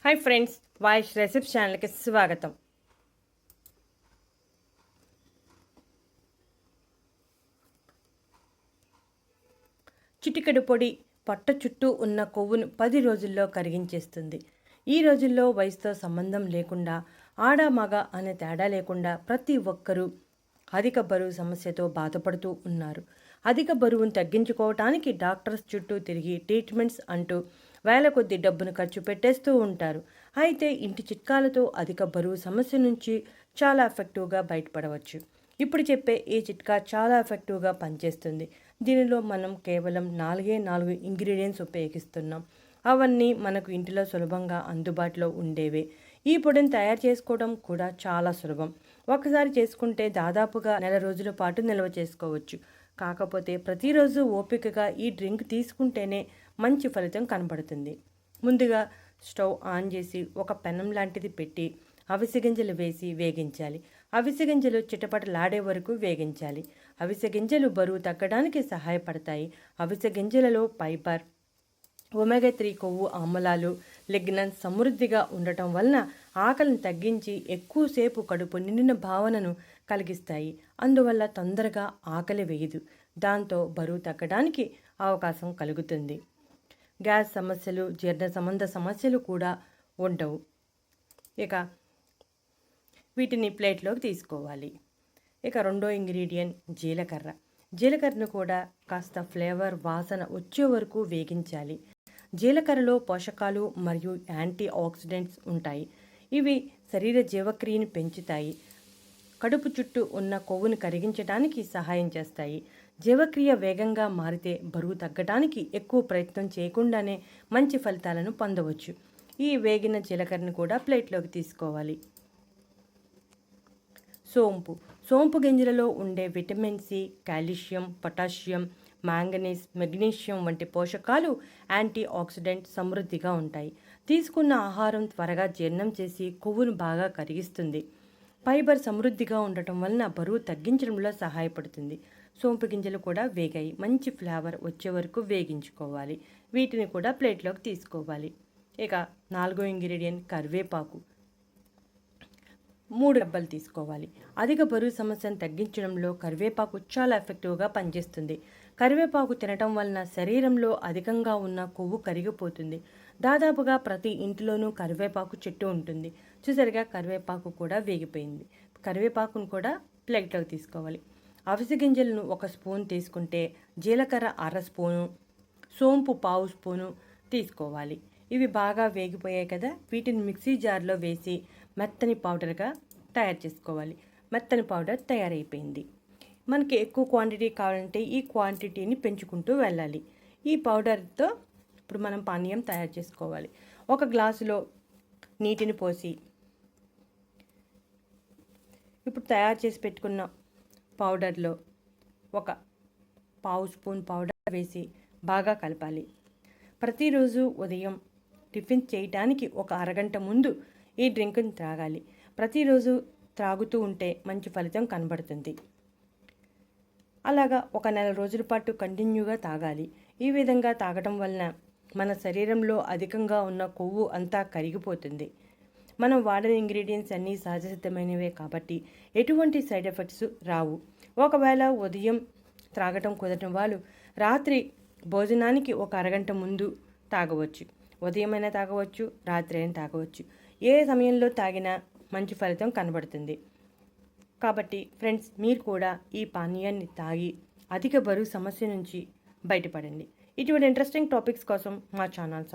Hi friends, వాయిష్ recipe ఛానల్కి స్వాగతం. చిటికెడు పొడి పొట్ట చుట్టూ ఉన్న కొవ్వును 10 రోజుల్లో కరిగించేస్తుంది. ఈ రోజుల్లో వయసుతో సంబంధం లేకుండా ఆడ మగ అనే తేడా లేకుండా ప్రతి ఒక్కరూ అధిక బరువు సమస్యతో బాధపడుతూ ఉన్నారు. అధిక బరువును తగ్గించుకోవటానికి డాక్టర్స్ చుట్టూ తిరిగి ట్రీట్మెంట్స్ అంటూ వేల కొద్ది డబ్బును ఖర్చు పెట్టేస్తూ ఉంటారు. అయితే ఇంటి చిట్కాలతో అధిక బరువు సమస్య నుంచి చాలా ఎఫెక్టివ్గా బయటపడవచ్చు. ఇప్పుడు చెప్పే ఈ చిట్కా చాలా ఎఫెక్టివ్గా పనిచేస్తుంది. దీనిలో మనం కేవలం 4 ఇంగ్రీడియంట్స్ ఉపయోగిస్తున్నాం. అవన్నీ మనకు ఇంటిలో సులభంగా అందుబాటులో ఉండేవే. ఈ పొడిని తయారు చేసుకోవడం కూడా చాలా సులభం. ఒకసారి చేసుకుంటే దాదాపుగా నెల రోజుల పాటు నిల్వ చేసుకోవచ్చు. కాకపోతే ప్రతిరోజు ఓపికగా ఈ డ్రింక్ తీసుకుంటేనే మంచి ఫలితం కనబడుతుంది. ముందుగా స్టవ్ ఆన్ చేసి ఒక పెనం లాంటిది పెట్టి అవిసె గింజలు వేసి వేగించాలి. అవిసె గింజలు చిటపటలాడే వరకు వేగించాలి. అవిసె గింజలు బరువు తగ్గడానికి సహాయపడతాయి. అవిసె గింజలలో ఫైబర్, ఒమేగా 3 కొవ్వు ఆమ్లాలు, లిగ్నన్ సమృద్ధిగా ఉండటం వలన ఆకలిని తగ్గించి ఎక్కువసేపు కడుపు నిండిన భావనను కలిగిస్తాయి. అందువల్ల తొందరగా ఆకలి వేయదు. దాంతో బరువు తగ్గడానికి అవకాశం కలుగుతుంది. గ్యాస్ సమస్యలు, జీర్ణ సంబంధ సమస్యలు కూడా ఉండవు. ఇక వీటిని ప్లేట్లోకి తీసుకోవాలి. ఇక రెండో ఇంగ్రీడియంట్ జీలకర్ర. జీలకర్రను కూడా కాస్త ఫ్లేవర్, వాసన వచ్చే వరకు వేగించాలి. జీలకర్రలో పోషకాలు మరియు యాంటీ ఆక్సిడెంట్స్ ఉంటాయి. ఇవి శరీర జీవక్రియను పెంచుతాయి. కడుపు చుట్టూ ఉన్న కొవ్వును కరిగించడానికి సహాయం చేస్తాయి. జీవక్రియ వేగంగా మారితే బరువు తగ్గడానికి ఎక్కువ ప్రయత్నం చేయకుండానే మంచి ఫలితాలను పొందవచ్చు. ఈ వేగిన జీలకర్రను కూడా ప్లేట్లోకి తీసుకోవాలి. సోంపు గింజలలో ఉండే vitamin C, calcium, potassium, manganese, magnesium వంటి పోషకాలు యాంటీ ఆక్సిడెంట్ సమృద్ధిగా ఉంటాయి. తీసుకున్న ఆహారం త్వరగా జీర్ణం చేసి కొవ్వును బాగా కరిగిస్తుంది. ఫైబర్ సమృద్ధిగా ఉండటం వలన బరువు తగ్గించడంలో సహాయపడుతుంది. సోంపు గింజలు కూడా వేగాయి. మంచి ఫ్లేవర్ వచ్చే వరకు వేగించుకోవాలి. వీటిని కూడా ప్లేట్లోకి తీసుకోవాలి. ఇక 4వ ఇంగ్రీడియంట్ కరివేపాకు. 3 డబ్బాలు తీసుకోవాలి. అధిక బరువు సమస్యను తగ్గించడంలో కరివేపాకు చాలా ఎఫెక్టివ్గా పనిచేస్తుంది. కరివేపాకు తినటం వలన శరీరంలో అధికంగా ఉన్న కొవ్వు కరిగిపోతుంది. దాదాపుగా ప్రతి ఇంటిలోనూ కరివేపాకు చెట్టు ఉంటుంది. చూసారుగా, కరివేపాకు కూడా వేగిపోయింది. కరివేపాకును కూడా ప్లేట్లోకి తీసుకోవాలి. అవిసె గింజలను 1 స్పూన్ తీసుకుంటే జీలకర్ర 1/2 స్పూను, సోంపు 1/2 స్పూను తీసుకోవాలి. ఇవి బాగా వేగిపోయాయి కదా, వీటిని మిక్సీ జార్లో వేసి మెత్తని పౌడర్గా తయారు చేసుకోవాలి. మెత్తని పౌడర్ తయారైపోయింది. మనకి ఎక్కువ క్వాంటిటీ కావాలంటే ఈ క్వాంటిటీని పెంచుకుంటూ వెళ్ళాలి. ఈ పౌడర్తో ఇప్పుడు మనం పానీయం తయారు చేసుకోవాలి. 1 గ్లాసులో నీటిని పోసి ఇప్పుడు తయారు చేసి పెట్టుకున్న పౌడర్లో 1/2 స్పూన్ పౌడర్ వేసి బాగా కలపాలి. ప్రతిరోజు ఉదయం టిఫిన్ చేయడానికి ఒక అరగంట ముందు ఈ డ్రింక్ని త్రాగాలి. ప్రతిరోజు త్రాగుతూ ఉంటే మంచి ఫలితం కనబడుతుంది. అలాగా 1 నెల రోజుల పాటు కంటిన్యూగా తాగాలి. ఈ విధంగా తాగటం వలన మన శరీరంలో అధికంగా ఉన్న కొవ్వు అంతా కరిగిపోతుంది. మనం వాడిన ఇంగ్రీడియంట్స్ అన్నీ సహజసిద్ధమైనవే కాబట్టి ఎటువంటి సైడ్ ఎఫెక్ట్స్ రావు. ఒకవేళ ఉదయం త్రాగటం కుదరని వాళ్ళు రాత్రి భోజనానికి ఒక అరగంట ముందు తాగవచ్చు. ఉదయమైనా తాగవచ్చు, రాత్రి అయినా తాగవచ్చు. ఏ సమయంలో తాగినా మంచి ఫలితం కనబడుతుంది. కాబట్టి ఫ్రెండ్స్, మీరు కూడా ఈ పానీయాన్ని తాగి అధిక బరువు సమస్య నుంచి బయటపడండి. ఇటువంటి ఇంట్రెస్టింగ్ టాపిక్స్ కోసం మా ఛానల్